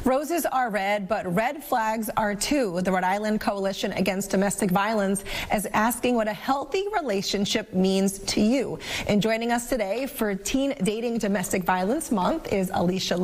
Roses are red, but red flags are too. The Rhode Island Coalition Against Domestic Violence is asking what a healthy relationship means to you. And joining us today for Teen Dating Domestic Violence Month is Alicia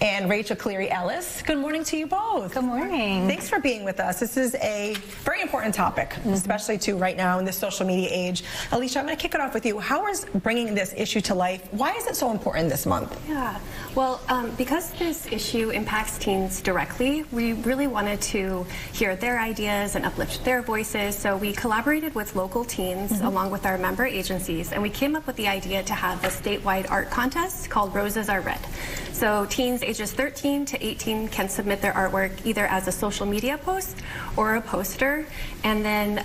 and Rachel Caliri-Ellis. Good morning to you both. Good morning. Thanks for being with us. This is a very important topic, especially too right now in this social media age. Alicia, I'm going to kick it off with you. How is bringing this issue to life? Why is it so important this month? Yeah, well, because this issue impacts teens directly, we really wanted to hear their ideas and uplift their voices. So we collaborated with local teens along with our member agencies, and we came up with the idea to have a statewide art contest called Roses Are Red. So teens ages 13 to 18 can submit their artwork either as a social media post or a poster, and then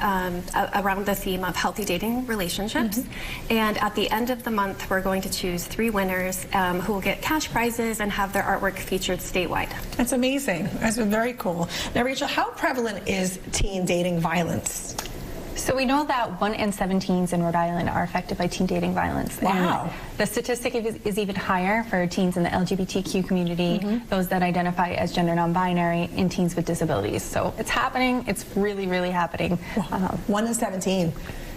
around the theme of healthy dating relationships. And at the end of the month, we're going to choose 3 winners who will get cash prizes and have their artwork featured statewide. That's amazing. That's very cool. Now, Rachel, how prevalent is teen dating violence? So we know that 1 in 7 teens in Rhode Island are affected by teen dating violence. Wow. And the statistic is even higher for teens in the LGBTQ community, those that identify as gender non-binary, and teens with disabilities. So it's happening. It's really, really happening. 1 in 17.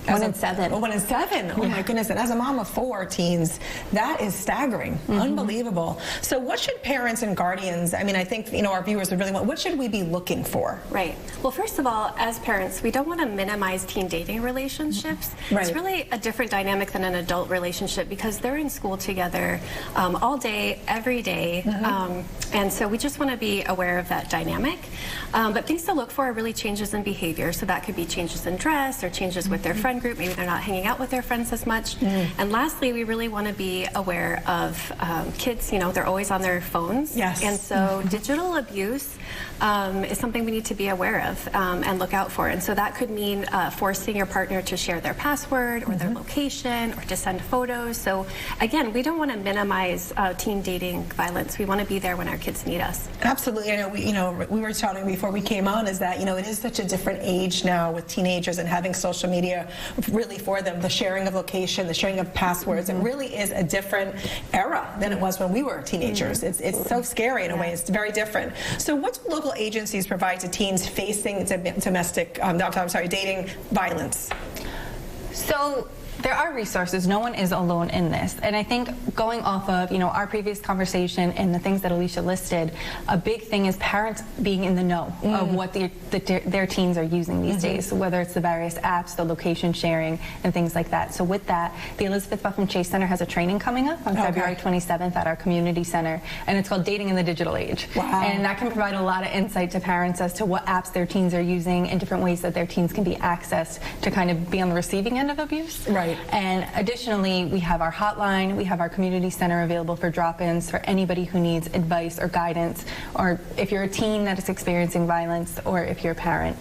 1 in 7. Oh, 1 in 7. Oh, my goodness. And as a mom of 4 teens, that is staggering. Unbelievable. So what should parents and guardians, I mean, I think, you know, our viewers would really want, what should we be looking for? Right. Well, first of all, as parents, we don't want to minimize teen dating relationships. It's really a different dynamic than an adult relationship because they're in school together all day, every day. And so we just want to be aware of that dynamic. But things to look for are really changes in behavior. So that could be changes in dress or changes with their friend group. Maybe they're not hanging out with their friends as much. And lastly, we really want to be aware of kids. You know, they're always on their phones. Yes. And so digital abuse is something we need to be aware of and look out for. And so that could mean forcing your partner to share their password or their location or to send photos. So again, we don't want to minimize teen dating violence. We want to be there when our kids need us. Absolutely. I know we were talking before we came on is that, you know, it is such a different age now with teenagers and having social media really for them, the sharing of location, the sharing of passwords. It really is a different era than it was when we were teenagers. It's so scary in a way. It's very different. So what do local agencies provide to teens facing domestic, dating violence? So there are resources. No one is alone in this. And I think going off of, you know, our previous conversation and the things that Alicia listed, a big thing is parents being in the know of what their teens are using these days, so whether it's the various apps, the location sharing, and things like that. So with that, the Elizabeth Buffum Chace Center has a training coming up on February 27th at our community center, and it's called Dating in the Digital Age. And that can provide a lot of insight to parents as to what apps their teens are using and different ways that their teens can be accessed to kind of be on the receiving end of abuse. And additionally, we have our hotline, we have our community center available for drop-ins for anybody who needs advice or guidance, or if you're a teen that is experiencing violence, or if you're a parent.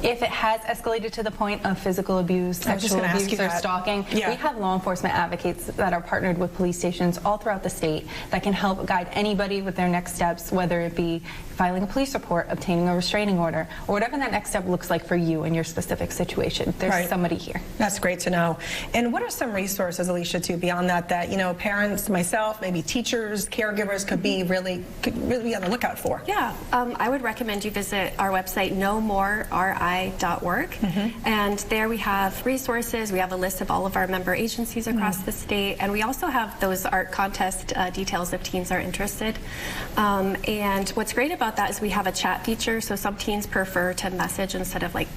If it has escalated to the point of physical abuse, sexual abuse, or stalking, we have law enforcement advocates that are partnered with police stations all throughout the state that can help guide anybody with their next steps, whether it be filing a police report, obtaining a restraining order, or whatever that next step looks like for you in your specific situation. There's somebody here. That's great to know. And what are some resources, Alicia, too, beyond that, you know, parents, myself, maybe teachers, caregivers could really be on the lookout for? Yeah, I would recommend you visit our website, KnowMoreRI.org, and there we have resources. We have a list of all of our member agencies across the state, and we also have those art contest details if teens are interested. And what's great about that is we have a chat feature, so some teens prefer to message instead of like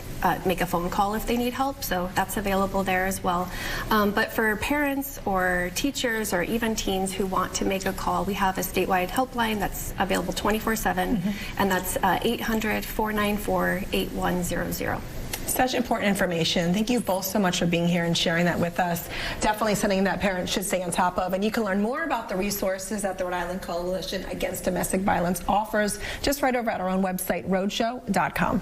make a phone call if they need help, so that's available there as well. But for parents or teachers or even teens who want to make a call, we have a statewide helpline that's available 24/7, and that's 800-494-8100. Such important information. Thank you both so much for being here and sharing that with us. Definitely something that parents should stay on top of. And you can learn more about the resources that the Rhode Island Coalition Against Domestic Violence offers just right over at our own website, roadshow.com.